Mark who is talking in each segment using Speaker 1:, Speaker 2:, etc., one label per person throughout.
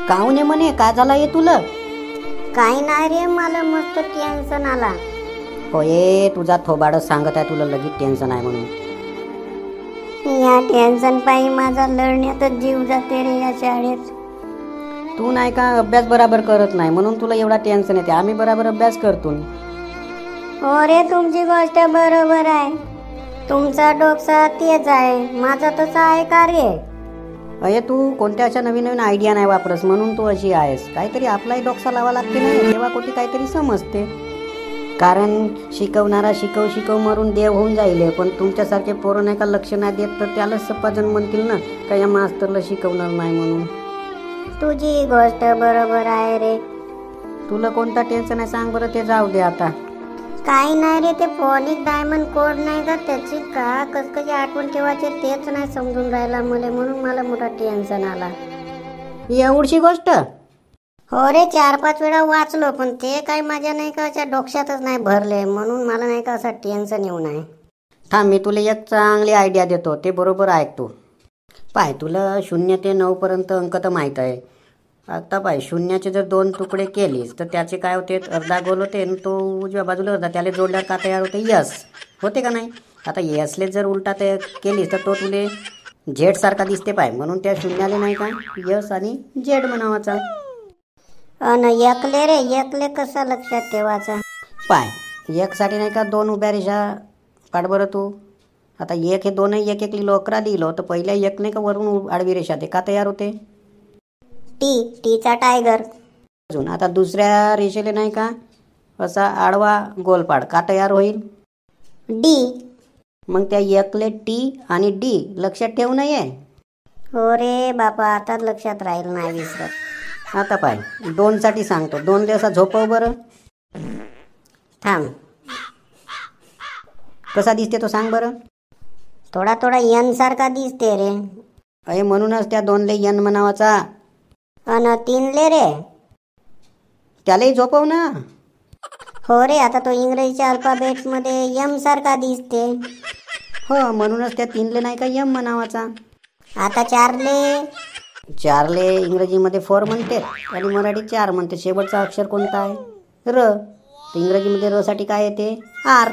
Speaker 1: काहून ये म्हणे, काय झालं ये तुला?
Speaker 2: काही नाही रे, मला मस्त टेन्शन आला.
Speaker 1: होय, तुझा थोबाड सांगत आहे तुला लगेच टेन्शन आहे म्हणून.
Speaker 2: या टेन्शन पायी माझा लढण्यातच जीव जाते रे या शाळेत.
Speaker 1: तू नाही का अभ्यास बराबर करत नाही म्हणून तुला एवढा टेन्शन येते. आम्ही बराबर अभ्यास करतो.
Speaker 2: हो रे, तुमची गोष्ट बरोबर आहे. तुमचा डोकसा तेच आहे, माझा तसा आहे का रे?
Speaker 1: अये, तू कोणत्या अशा नवीन नवीन आयडिया नाही वापरस म्हणून तू अशी आहेस. काहीतरी आपलाही डोकसा लावा लागते ना, तेव्हा कुठे काहीतरी समजते. कारण शिकवणारा शिकव मरून देव होऊन जाईल. पण तुमच्यासारखे पोरं नाही का लक्ष नाही देत तर त्याला सपाजन म्हणतील ना का या मास्तरला शिकवणार नाही म्हणून.
Speaker 2: तुझी गोष्ट बरोबर आहे रे.
Speaker 1: तुला कोणता टेन्शन आहे सांग बरं, ते जाऊ दे आता.
Speaker 2: काही नाही रे, ते फोनिक डायमंड कोड नाही का, त्याची का कशी आठवण ठेवायची तेच नाही समजून राहिला मला, म्हणून मला मोठा टेन्शन आला.
Speaker 1: एवढी गोष्ट?
Speaker 2: हो रे, 4-5 वेळा वाचलो पण ते काही माझ्या नाही का अशा डोक्यातच नाही भरले, म्हणून मला नाही का असं टेन्शन येऊ नये.
Speaker 1: थांब, मी तुला एक चांगली आयडिया देतो, ते बरोबर ऐक तू. पाय, तुला 0 ते 9 पर्यंत अंक तर माहीत आहे. आता पाय, 0चे जर 2 तुकडे केलीस तर त्याचे काय होते, अर्धा गोल होते आणि तो उजव्या बाजूला अर्धा, त्याला जोडल्यावर का तयार होते, यस होते का नाही. आता यसले जर उलटा ते केलीस तर तो तुले झेड सारखा दिसते पाय, म्हणून त्या शून्याले नाही का यस आणि झेड म्हणावाचा.
Speaker 2: एकले रे, एकले कसा लक्षात ठेवायचा?
Speaker 1: पाय, एक साठी नाही का 2 उभ्या रेषा काढ बरं तू. आता एक हे 2 एक एक लिहिलो, 11 लिहिलो तर पहिल्या एक नाही का वरून आडवी रेषा ते का तयार होते,
Speaker 2: टीचा टायगर.
Speaker 1: अजून आता दुसऱ्या रेषेले नाही का असा आडवा गोलपाड का तयार होईल,
Speaker 2: डी. मग
Speaker 1: त्या एकले टी आणि डी लक्षात ठेवू नये.
Speaker 2: हो रे बापा, आता लक्षात राहील नाही विसरत.
Speaker 1: आता पाय, 2 साठी सांगतो, 2 दिवसा झोपव बरं.
Speaker 2: थांब,
Speaker 1: कसा दिसते तो सांग बरं.
Speaker 2: थोडा थोडा यन सारखा दिसते रे.
Speaker 1: अरे म्हणूनच त्या 2ले यन म्हणावाचा.
Speaker 2: 3 ले रे,
Speaker 1: त्यालाही झोपव ना.
Speaker 2: हो रे, आता तो इंग्रजीच्या अल्फाबेट मध्ये यम सारखा दिसते.
Speaker 1: हो, म्हणूनच त्या 3ले नाही का यम म्हणावाचा.
Speaker 2: आता 4 ले,
Speaker 1: 4ले इंग्रजीमध्ये 4 म्हणते आणि मराठीत 4 म्हणते. शेवटचा अक्षर कोणता आहे, र. तर इंग्रजीमध्ये र साठी काय येते, आर.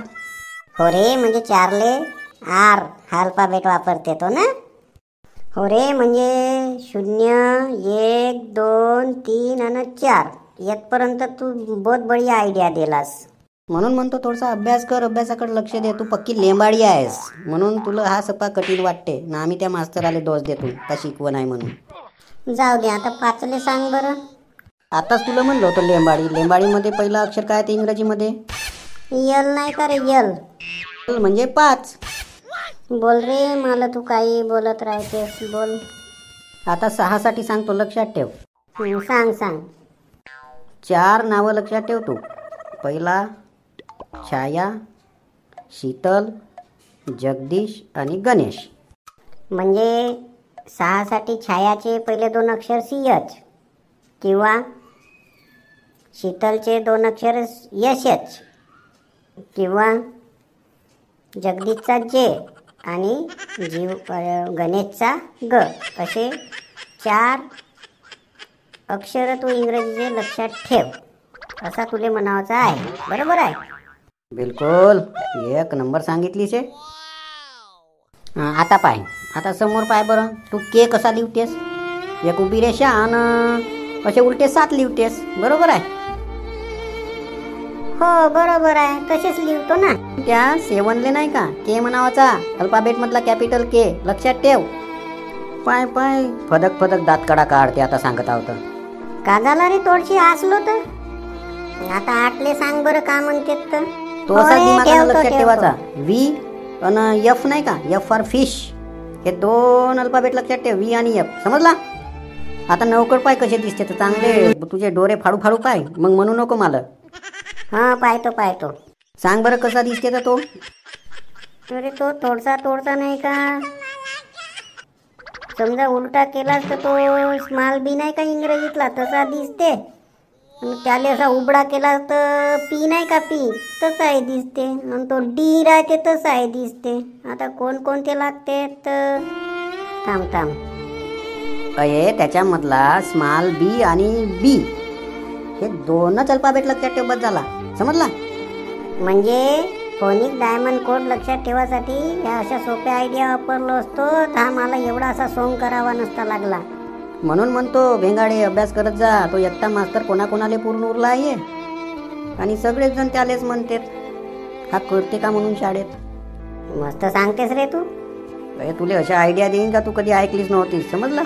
Speaker 2: हो रे, म्हणजे 4 ले आर हा अल्फाबेट वापरते तो ना. हो रे, म्हणजे 0, 1, 2, 3 आणि 4 येतपर्यंत तू बहुत बढिया आयडिया दिलास.
Speaker 1: म्हणून म्हणतो थोडासा अभ्यास कर, अभ्यासाकडे लक्ष दे. तू पक्की लेंबाडी आहेस म्हणून तुला हा सपा कठीण वाटते ना. आम्ही त्या मास्तराले दोष देतो का शिकवण आहे म्हणून.
Speaker 2: जाऊ दे, आता 5 ले सांग बरं.
Speaker 1: आताच तुला म्हणलं होतं लेंबाडी. लेंबाडीमध्ये पहिलं अक्षर काय ते इंग्रजीमध्ये,
Speaker 2: यल नाही का रे, यल
Speaker 1: म्हणजे 5.
Speaker 2: बोल रे, मला तू काही बोलत राहतेस, बोल.
Speaker 1: आता 6 साठी सांगतो, लक्षात ठेव.
Speaker 2: सांग सांग.
Speaker 1: 4 नावं लक्षात ठेव तू. पहिला छाया, शीतल, जगदीश आणि गणेश.
Speaker 2: म्हणजे 6 साठी छायाचे पहिले 2 अक्षर CH किंवा शीतलचे 2 अक्षर SH किंवा जगदीशचा J आणि गणेशचा ग, असे 4 अक्षर तू इंग्रजीचे लक्षात ठेव, असा तुले म्हणायचा आहे. बरोबर आहे?
Speaker 1: बिलकुल, 1 नंबर सांगितलीस. आता पाय, आता समोर पाय बरं. तू के कसा लिहितेस, एक उभी रेषा आणि असे उलटे 7 लिहितेस, बरोबर आहे.
Speaker 2: हो बरोबर आहे, तसेच लिहितो ना.
Speaker 1: त्या 7ले नाही का के म्हणावाचा, अल्फाबेट मधला कॅपिटल के, लक्षात ठेव. पाय पाय, फदक फदक दात कडा काढते. आता सांगत आहोत
Speaker 2: का झाला रे, थोडीशी हसलो तर. आता 8 ले सांग बरं का म्हणतेत तर.
Speaker 1: तो असा दिमागाने लक्षात ठेवायचा. व्ही आणि एफ नाही का, एफ फॉर फिश, हे 2 अल्फाबेट लक्षात ठेव, व्ही आणि एफ, समजला. आता नौकर पाय कसे दिसते तर चांगले, तुझे डोळे फाडू फाडू पाय, मग म्हणू नको मला.
Speaker 2: हा, पाहतो.
Speaker 1: सांग बरं कसा दिसते तर तो.
Speaker 2: अरे तो तोडचा नाही का, समजा उलटा केलास तर तो स्मॉल बी नाही का इंग्रजीतला, तसा दिसते. आणि त्याला असा उबडा केला तर पी नाही का, पी तसाही दिसते. आणि तो डी राहते तसाही दिसते. आता कोणते लागते तर थांब.
Speaker 1: अये त्याच्यामधला स्मॉल बी आणि बी हे दोनच अल्फाबेट लक्षात ठेव, बस झाला. समजला?
Speaker 2: म्हणजे फोनिक डायमंड कोड लक्षात ठेवासाठी या अशा सोप्या आयडिया वापरलो असतो तर हा मला एवढा असा सोंग करावा नसता लागला.
Speaker 1: म्हणून म्हणतो भेंगाडे अभ्यास करत जा. तो एकटा मास्तर कोणाकोणाले पूर्ण उरला आहे आणि सगळेच जण त्यालेच म्हणतात हा करते का म्हणून शाळेत.
Speaker 2: मस्त सांगतेस रे तू.
Speaker 1: तुले अशा आयडिया देईन का तू कधी ऐकलीच नव्हतीस. समजला?